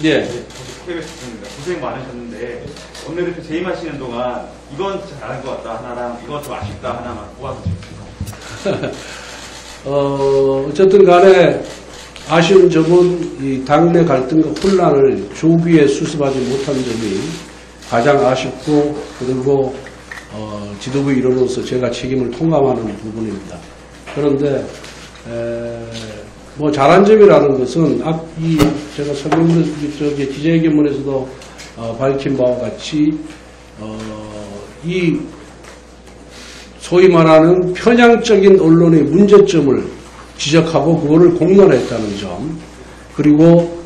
예. KBS 대표입니다. 고생 많으셨는데 원내대표 재임하시는 동안 이건 잘한 것 같다 하나랑 이건 좀 아쉽다 하나만 뽑아서 주십시오. 어쨌든 간에 아쉬운 점은 이 당내 갈등과 혼란을 조기에 수습하지 못한 점이 가장 아쉽고, 그리고 지도부 일원으로서 제가 책임을 통감하는 부분입니다. 그런데 뭐 잘한 점이라는 것은 제가 설명드린 기자회견문에서도 밝힌 바와 같이 이 소위 말하는 편향적인 언론의 문제점을 지적하고 그거를 공론했다는 점, 그리고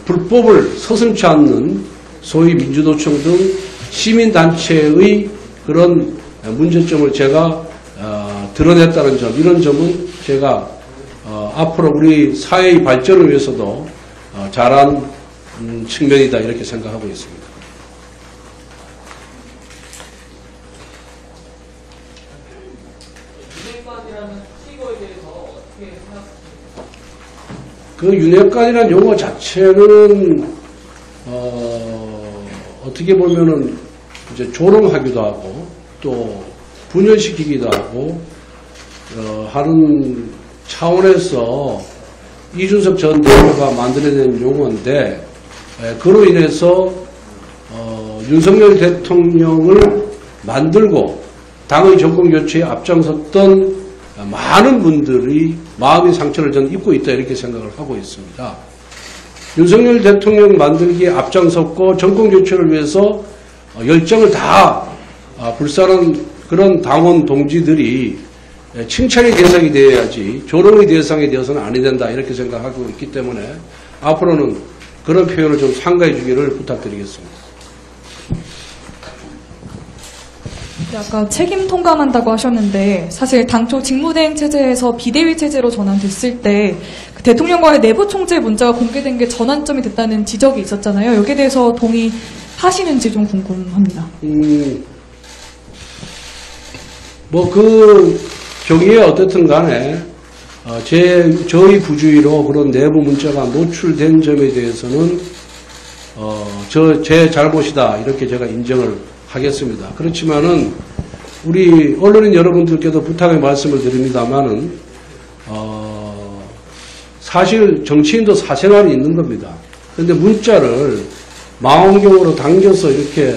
불법을 서슴지 않는 소위 민주노총 등 시민단체의 그런 문제점을 제가 드러냈다는 점, 이런 점은 제가 앞으로 우리 사회의 발전을 위해서도 잘한 측면이다 이렇게 생각하고 있습니다. 윤핵관이라는 수식어에 대해서 어떻게 생각하십니까? 그 윤핵관이라는 용어 자체는 어떻게 보면은 이제 조롱하기도 하고 또 분열시키기도 하고 하는 차원에서 이준석 전 대표가 만들어낸 용어인데, 그로 인해서 윤석열 대통령을 만들고 당의 정권 교체에 앞장섰던 많은 분들이 마음의 상처를 저는 입고 있다 이렇게 생각을 하고 있습니다. 윤석열 대통령 만들기에 앞장섰고 정권 교체를 위해서 열정을 다 불사른 그런 당원 동지들이 칭찬의 대상이 되어야지 조롱의 대상이 되어서는 아니 된다 이렇게 생각하고 있기 때문에 앞으로는 그런 표현을 좀 삼가해 주기를 부탁드리겠습니다. 아까 책임 통감한다고 하셨는데 사실 당초 직무대행 체제에서 비대위 체제로 전환됐을 때 그 대통령과의 내부 총재 문자가 공개된 게 전환점이 됐다는 지적이 있었잖아요. 여기에 대해서 동의하시는지 좀 궁금합니다. 뭐 그 경위에 어떻든 간에 저희 부주의로 그런 내부 문자가 노출된 점에 대해서는 제 잘못이다 이렇게 제가 인정을 하겠습니다. 그렇지만은 우리 언론인 여러분들께도 부탁의 말씀을 드립니다만은 사실 정치인도 사생활이 있는 겁니다. 그런데 문자를 망원경으로 당겨서 이렇게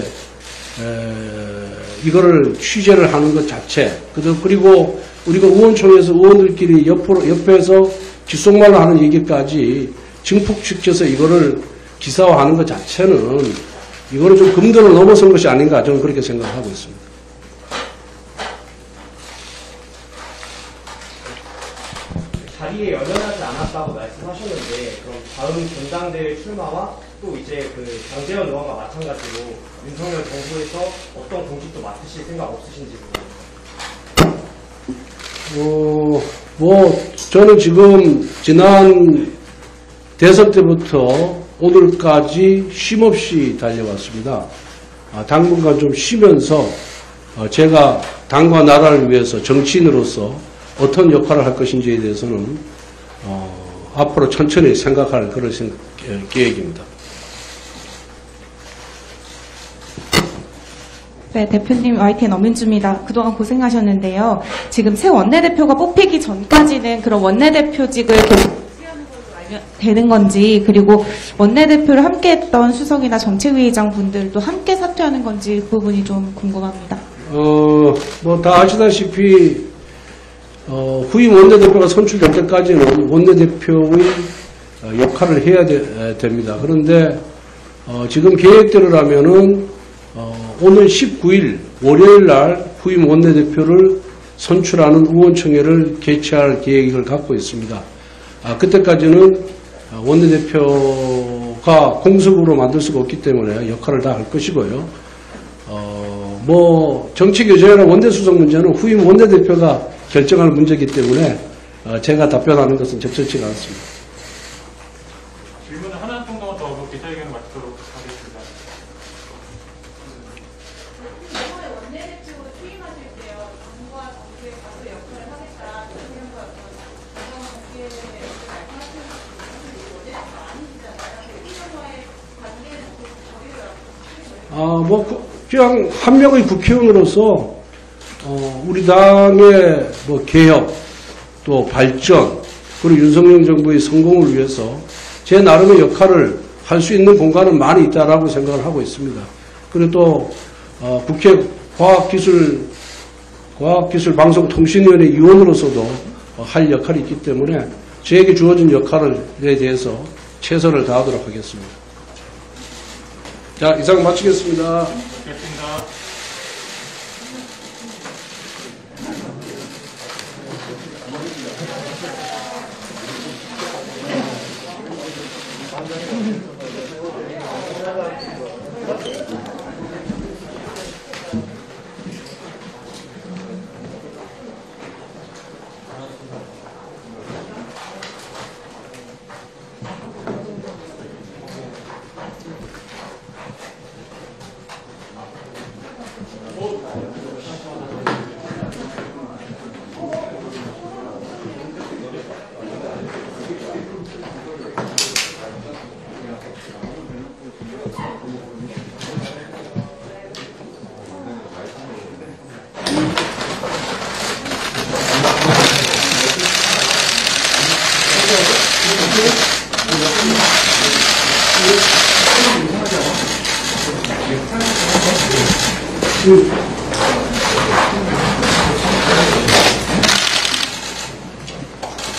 이거를 취재를 하는 것 자체, 그리고 우리가 의원총회에서 의원들끼리 옆에서 귓속말로 하는 얘기까지 증폭시켜서 이거를 기사화하는 것 자체는 이거는 좀 금도를 넘어선 것이 아닌가 저는 그렇게 생각하고 있습니다. 자리에 연연하지 않았다고 말씀하셨는데 그럼 다음 전당대회 출마와 또 이제 그 장제원 의원과 마찬가지로 윤석열 정부에서 어떤 공직도 맡으실 생각 없으신지 저는 지금 지난 대선 때부터 오늘까지 쉼없이 달려왔습니다. 당분간 좀 쉬면서 제가 당과 나라를 위해서 정치인으로서 어떤 역할을 할 것인지에 대해서는 앞으로 천천히 생각할 그런 계획입니다. 네, 대표님 YTN 엄민주입니다. 그동안 고생하셨는데요. 지금 새 원내대표가 뽑히기 전까지는 그런 원내대표직을 계속 수행하는 걸로 알면 되는 건지, 그리고 원내대표를 함께했던 수석이나 정책위의장 분들도 함께 사퇴하는 건지 그 부분이 좀 궁금합니다. 뭐 다 아시다시피 후임 원내대표가 선출될 때까지는 원내대표의 역할을 해야 됩니다. 그런데 지금 계획대로라면은 오늘 19일 월요일 날 후임 원내대표를 선출하는 의원총회를 개최할 계획을 갖고 있습니다. 그때까지는 원내대표가 공석으로 만들 수가 없기 때문에 역할을 다 할 것이고요. 뭐 정치교체나 원내수석 문제는 후임 원내대표가 결정할 문제이기 때문에 제가 답변하는 것은 적절치가 않습니다. 질문을 하나 정도만 더 하고 기자회견을 마치도록 하겠습니다. 이번에 원내대표로 취임하실 때요, 당과 정부에 가서 역할을 하겠다, 대통령과 어떤 정당 관계에 말씀하시는 분이 원내대표가 아니시잖아요. 이런 그냥 한 명의 국회의원으로서 우리 당의 개혁 또 발전 그리고 윤석열 정부의 성공을 위해서 제 나름의 역할을 할 수 있는 공간은 많이 있다라고 생각을 하고 있습니다. 그리고 또 국회 과학기술방송통신위원회 위원으로서도 할 역할이 있기 때문에 저에게 주어진 역할에 대해서 최선을 다하도록 하겠습니다. 자, 이상 마치겠습니다. 됐습니다.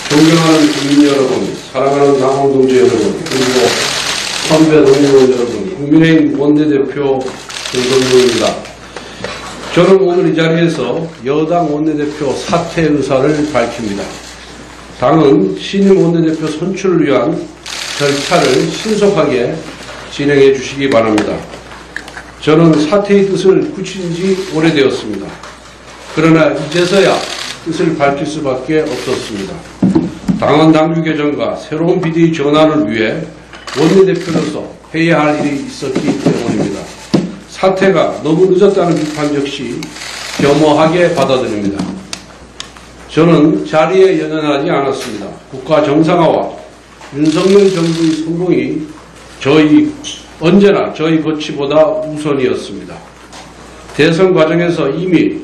존경하는 국민 여러분, 사랑하는 당원 동지 여러분, 그리고 선배 동료원 여러분, 국민의힘 원내대표 김성동입니다. 저는 오늘 이 자리에서 여당 원내대표 사퇴 의사를 밝힙니다. 당은 신임 원내대표 선출을 위한 절차를 신속하게 진행해 주시기 바랍니다. 저는 사퇴의 뜻을 굳힌 지 오래되었습니다. 그러나 이제서야 뜻을 밝힐 수밖에 없었습니다. 당원 당규 개정과 새로운 비대위 전환을 위해 원내대표로서 해야 할 일이 있었기 때문입니다. 사퇴가 너무 늦었다는 비판 역시 겸허하게 받아들입니다. 저는 자리에 연연하지 않았습니다. 국가 정상화와 윤석열 정부의 성공이 언제나 저희 거취보다 우선이었습니다. 대선 과정에서 이미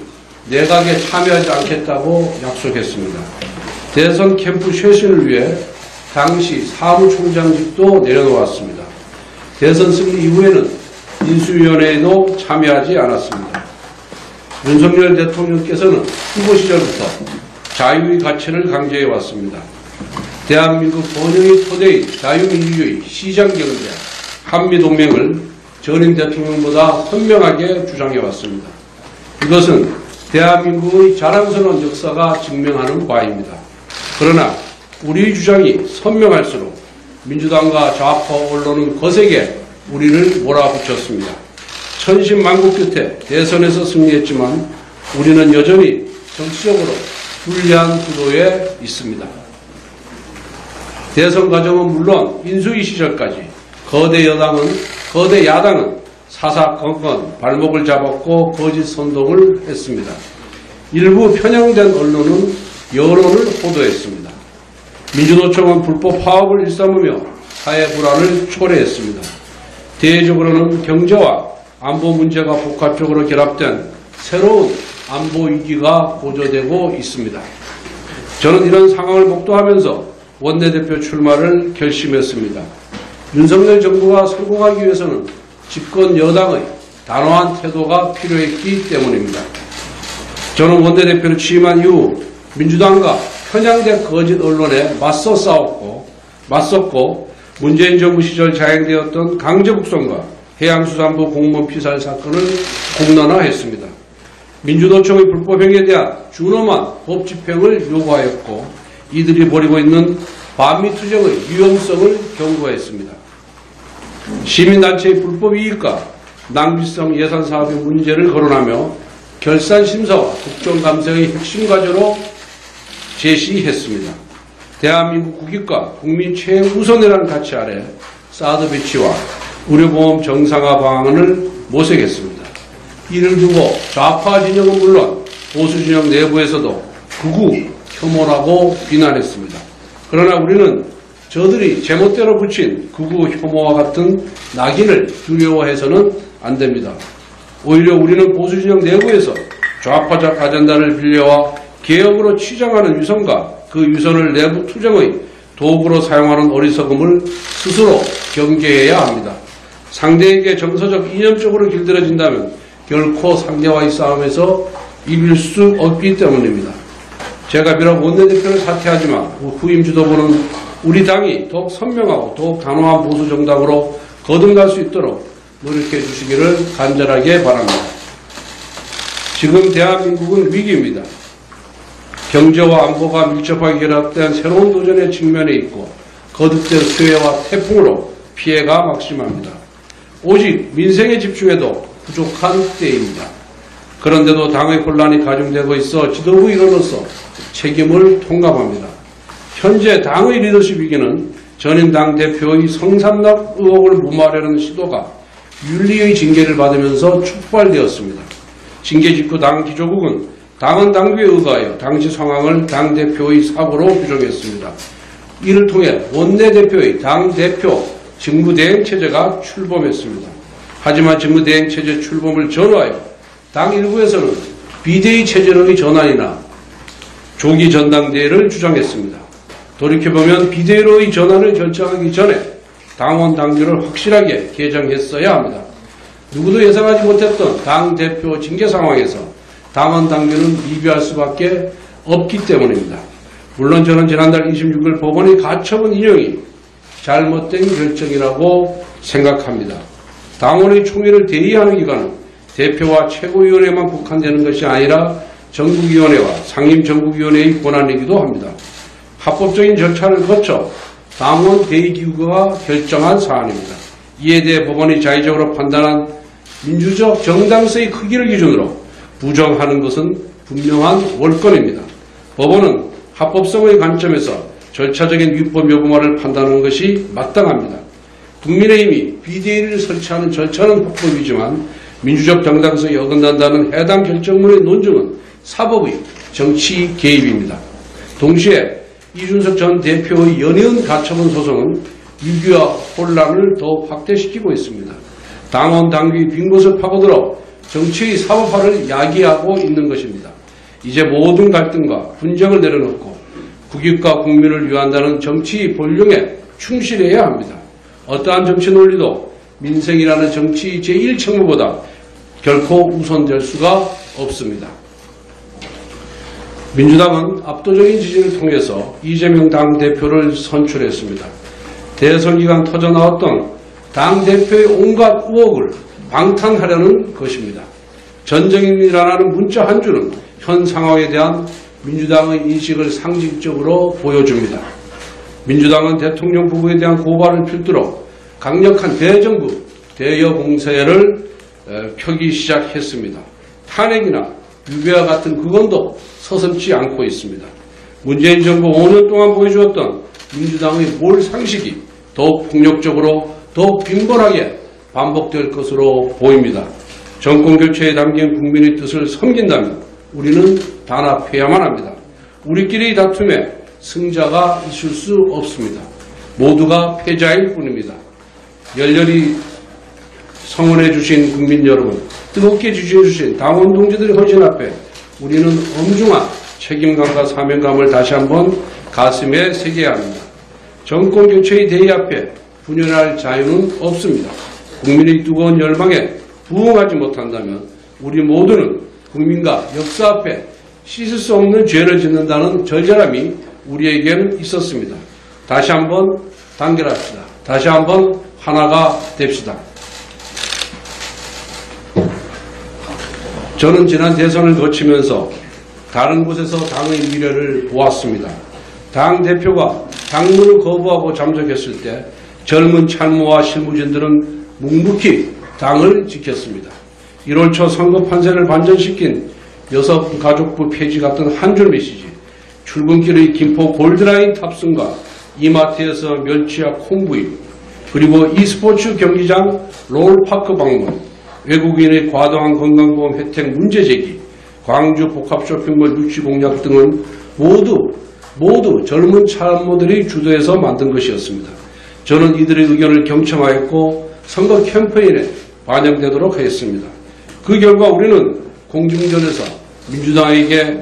내각에 참여하지 않겠다고 약속했습니다. 대선 캠프 쇄신을 위해 당시 사무총장직도 내려놓았습니다. 대선 승리 이후에는 인수위원회에도 참여하지 않았습니다. 윤석열 대통령께서는 후보 시절부터 자유의 가치를 강조해왔습니다. 대한민국 번영의 토대인 자유민주주의, 시장경제, 한미동맹을 전임 대통령보다 선명하게 주장해왔습니다. 이것은 대한민국의 자랑스러운 역사가 증명하는 바입니다. 그러나 우리 주장이 선명할수록 민주당과 좌파 언론은 거세게 우리를 몰아붙였습니다. 천신만고 끝에 대선에서 승리했지만 우리는 여전히 정치적으로 불리한 구도에 있습니다. 대선 과정은 물론 인수위 시절까지 거대 야당은 사사건건 발목을 잡았고 거짓 선동을 했습니다. 일부 편향된 언론은 여론을 호도했습니다. 민주노총은 불법 파업을 일삼으며 사회 불안을 초래했습니다. 대외적으로는 경제와 안보 문제가 복합적으로 결합된 새로운 안보 위기가 고조되고 있습니다. 저는 이런 상황을 목도하면서 원내대표 출마를 결심했습니다. 윤석열 정부가 성공하기 위해서는 집권 여당의 단호한 태도가 필요했기 때문입니다. 저는 원내대표로 취임한 이후 민주당과 편향된 거짓 언론에 맞섰고 문재인 정부 시절 자행되었던 강제북송과 해양수산부 공무원 피살 사건을 공론화했습니다. 민주노총의 불법행위에 대한 준엄한 법 집행을 요구하였고 이들이 벌이고 있는 반미투쟁의 위험성을 경고했습니다. 시민단체의 불법 이익과 낭비성 예산 사업의 문제를 거론하며 결산심사와 국정감사의 핵심 과제로 제시했습니다. 대한민국 국익과 국민 최우선이라는 가치 아래 사드 배치와 의료보험 정상화 방안을 모색했습니다. 이를 두고 좌파 진영은 물론 보수 진영 내부에서도 극우 혐오라고 비난했습니다. 그러나 우리는 저들이 제멋대로 붙인 극우 혐오와 같은 낙인을 두려워해서는 안 됩니다. 오히려 우리는 보수진영 내부에서 좌파적 아젠다를 빌려와 개혁으로 치장하는 위선과 그 위선을 내부 투쟁의 도구로 사용하는 어리석음을 스스로 경계해야 합니다. 상대에게 정서적 이념적으로 길들여진다면 결코 상대와의 싸움에서 이길 수 없기 때문입니다. 제가 비록 원내대표를 사퇴하지만 후임 지도부는 우리 당이 더욱 선명하고 더욱 단호한 보수 정당으로 거듭날 수 있도록 노력해 주시기를 간절하게 바랍니다. 지금 대한민국은 위기입니다. 경제와 안보가 밀접하게 결합된 새로운 도전의 측면에 있고 거듭된 수해와 태풍으로 피해가 막심합니다. 오직 민생에 집중해도 부족한 때입니다. 그런데도 당의 혼란이 가중되고 있어 지도부 일원으로서 책임을 통감합니다. 현재 당의 리더십 위기는 전임 당대표의 성삼납 의혹을 무마하려는 시도가 윤리의 징계를 받으면서 촉발되었습니다. 징계 직후 당 기조국은 당헌 당규에 의거하여 당시 상황을 당대표의 사고로 규정했습니다. 이를 통해 원내대표의 당대표 직무대행체제가 출범했습니다. 하지만 직무대행체제 출범을 전후하여 당 일부에서는 비대위 체제로의 전환이나 조기 전당대회를 주장했습니다. 돌이켜보면 비대위로의 전환을 결정하기 전에 당원 당규를 확실하게 개정했어야 합니다. 누구도 예상하지 못했던 당대표 징계 상황에서 당원 당규는 미비할 수밖에 없기 때문입니다. 물론 저는 지난달 26일 법원의 가처분 인용이 잘못된 결정이라고 생각합니다. 당원의 총회를 대의하는 기관은 대표와 최고위원회만 국한되는 것이 아니라 전국위원회와 상임전국위원회의 권한이기도 합니다. 합법적인 절차를 거쳐 당원 대의기구가 결정한 사안입니다. 이에 대해 법원이 자의적으로 판단한 민주적 정당성의 크기를 기준으로 부정하는 것은 분명한 원권입니다. 법원은 합법성의 관점에서 절차적인 위법 여부만을 판단하는 것이 마땅합니다. 국민의힘이 비대위를 설치하는 절차는 합법이지만 민주적 정당성이 어긋난다는 해당 결정문의 논증은 사법의 정치 개입입니다. 동시에 이준석 전 대표의 연이은 가처분 소송은 위기와 혼란을 더욱 확대시키고 있습니다. 당원 당규의 빈 곳을 파고들어 정치의 사법화를 야기하고 있는 것입니다. 이제 모든 갈등과 분쟁을 내려놓고 국익과 국민을 위한다는 정치 본령에 충실해야 합니다. 어떠한 정치 논리도 민생이라는 정치 제1책무보다 결코 우선될 수가 없습니다. 민주당은 압도적인 지지를 통해서 이재명 당대표를 선출했습니다. 대선 기간 터져나왔던 당대표의 온갖 의혹을 방탄하려는 것입니다. 전쟁입니다라는 문자 한 줄은 현 상황에 대한 민주당의 인식을 상징적으로 보여줍니다. 민주당은 대통령 부부에 대한 고발을 필두로 강력한 대정부, 대여 공세를 펴기 시작했습니다. 탄핵이나 유배와 같은 그건도 서슴지 않고 있습니다. 문재인 정부 5년 동안 보여주었던 민주당의 몰상식이 더욱 폭력적으로 더욱 빈번하게 반복될 것으로 보입니다. 정권교체에 담긴 국민의 뜻을 섬긴다면 우리는 단합해야만 합니다. 우리끼리의 다툼에 승자가 있을 수 없습니다. 모두가 패자일 뿐입니다. 열렬히 성원해 주신 국민 여러분, 뜨겁게 지지해 주신 당원 동지들의 헌신 앞에 우리는 엄중한 책임감과 사명감을 다시 한번 가슴에 새겨야 합니다. 정권교체의 대의 앞에 분열할 자유는 없습니다. 국민의 뜨거운 열망에 부응하지 못한다면 우리 모두는 국민과 역사 앞에 씻을 수 없는 죄를 짓는다는 절절함이 우리에게는 있었습니다. 다시 한번 단결합시다. 다시 한번 하나가 됩시다. 저는 지난 대선을 거치면서 다른 곳에서 당의 미래를 보았습니다. 당대표가 당무를 거부하고 잠적했을 때 젊은 참모와 실무진들은 묵묵히 당을 지켰습니다. 1월 초 선거 판세를 반전시킨 여성가족부 폐지 같은 한 줄 메시지, 출근길의 김포 골드라인 탑승과 이마트에서 멸치와 콩구이, 그리고 e스포츠 경기장 롤파크 방문, 외국인의 과도한 건강보험 혜택 문제 제기, 광주 복합쇼핑몰 유치 공약 등은 모두 젊은 참모들이 주도해서 만든 것이었습니다. 저는 이들의 의견을 경청하였고 선거 캠페인에 반영되도록 하였습니다. 그 결과 우리는 공중전에서 민주당에게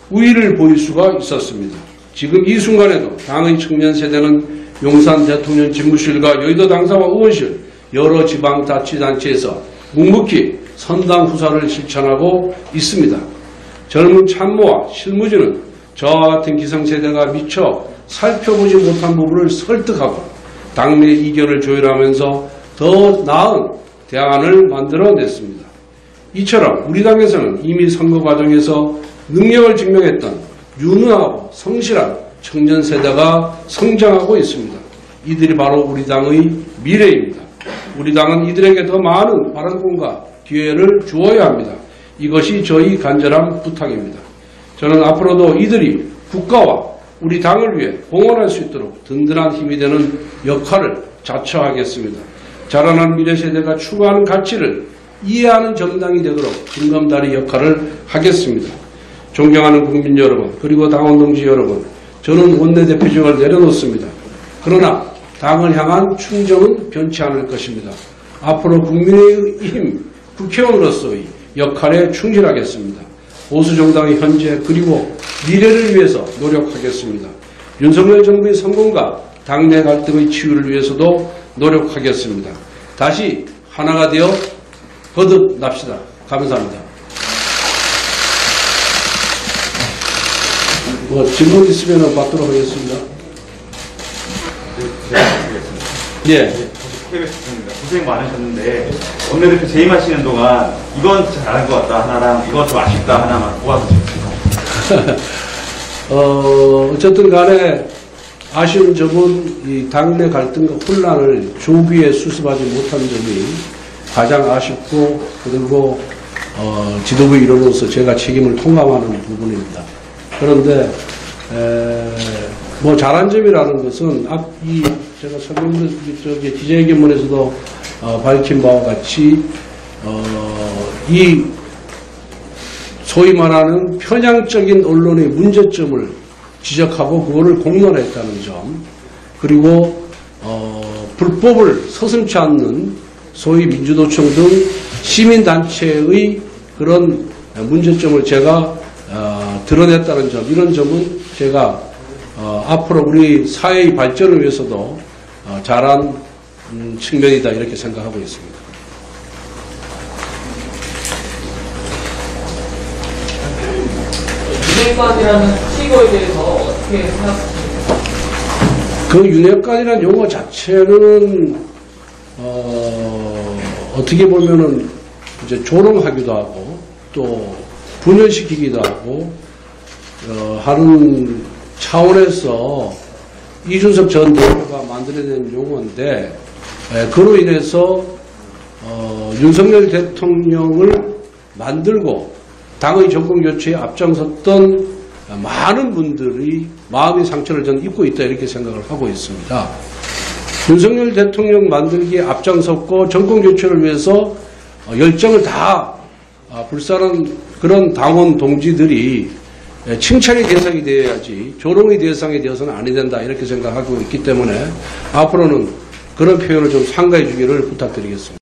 우위를 보일 수가 있었습니다. 지금 이 순간에도 당의 청년 세대는 용산 대통령 집무실과 여의도 당사와 의원실, 여러 지방자치단체에서 묵묵히 선당 후사를 실천하고 있습니다. 젊은 참모와 실무진은 저와 같은 기성세대가 미처 살펴보지 못한 부분을 설득하고 당내 이견을 조율하면서 더 나은 대안을 만들어냈습니다. 이처럼 우리 당에서는 이미 선거 과정에서 능력을 증명했던 유능하고 성실한 청년 세대가 성장하고 있습니다. 이들이 바로 우리 당의 미래입니다. 우리 당은 이들에게 더 많은 발언권과 기회를 주어야 합니다. 이것이 저희 간절한 부탁입니다. 저는 앞으로도 이들이 국가와 우리 당을 위해 공헌할 수 있도록 든든한 힘이 되는 역할을 자처하겠습니다. 자라난 미래 세대가 추구하는 가치를 이해하는 정당이 되도록 징검다리 역할을 하겠습니다. 존경하는 국민 여러분, 그리고 당원 동지 여러분, 저는 원내대표직을 내려놓습니다. 그러나 당을 향한 충정은 변치 않을 것입니다. 앞으로 국민의힘 국회의원으로서의 역할에 충실하겠습니다. 보수정당의 현재 그리고 미래를 위해서 노력하겠습니다. 윤석열 정부의 성공과 당내 갈등의 치유를 위해서도 노력하겠습니다. 다시 하나가 되어 거듭납시다. 감사합니다. 질문 있으면 받도록 하겠습니다. 예. KBS입니다. 고생 많으셨는데 원내대표 재임하시는 동안 이건 잘한 것 같다 하나랑 이건 좀 아쉽다 하나만 모아서 주십시오. 어쨌든 간에 아쉬운 점은 이 당내 갈등과 혼란을 조기에 수습하지 못한 점이 가장 아쉽고, 그리고 지도부 일원으로서 제가 책임을 통감하는 부분입니다. 그런데 뭐 잘한 점이라는 것은 제가 기자회견문에서도 밝힌 바와 같이 이 소위 말하는 편향적인 언론의 문제점을 지적하고 그거를 공론화했다는 점, 그리고 불법을 서슴지 않는 소위 민주노총 등 시민단체의 그런 문제점을 제가 드러냈다는 점, 이런 점은 제가 앞으로 우리 사회의 발전을 위해서도 잘한 측면이다, 이렇게 생각하고 있습니다. 윤핵관이라는 시거에 대해서 어떻게 생각하십니까? 그 윤핵관이라는 용어 자체는 어떻게 보면은 이제 조롱하기도 하고 또 분열시키기도 하고 하는 차원에서 이준석 전 대표가 만들어낸 용어인데, 그로 인해서 윤석열 대통령을 만들고 당의 정권 교체에 앞장섰던 많은 분들이 마음의 상처를 저는 입고 있다, 이렇게 생각을 하고 있습니다. 윤석열 대통령 만들기에 앞장섰고 정권 교체를 위해서 열정을 다 불사른 그런 당원 동지들이 칭찬의 대상이 되어야지 조롱의 대상이 되어서는 아니 된다, 이렇게 생각하고 있기 때문에 앞으로는 그런 표현을 좀 삼가해 주기를 부탁드리겠습니다.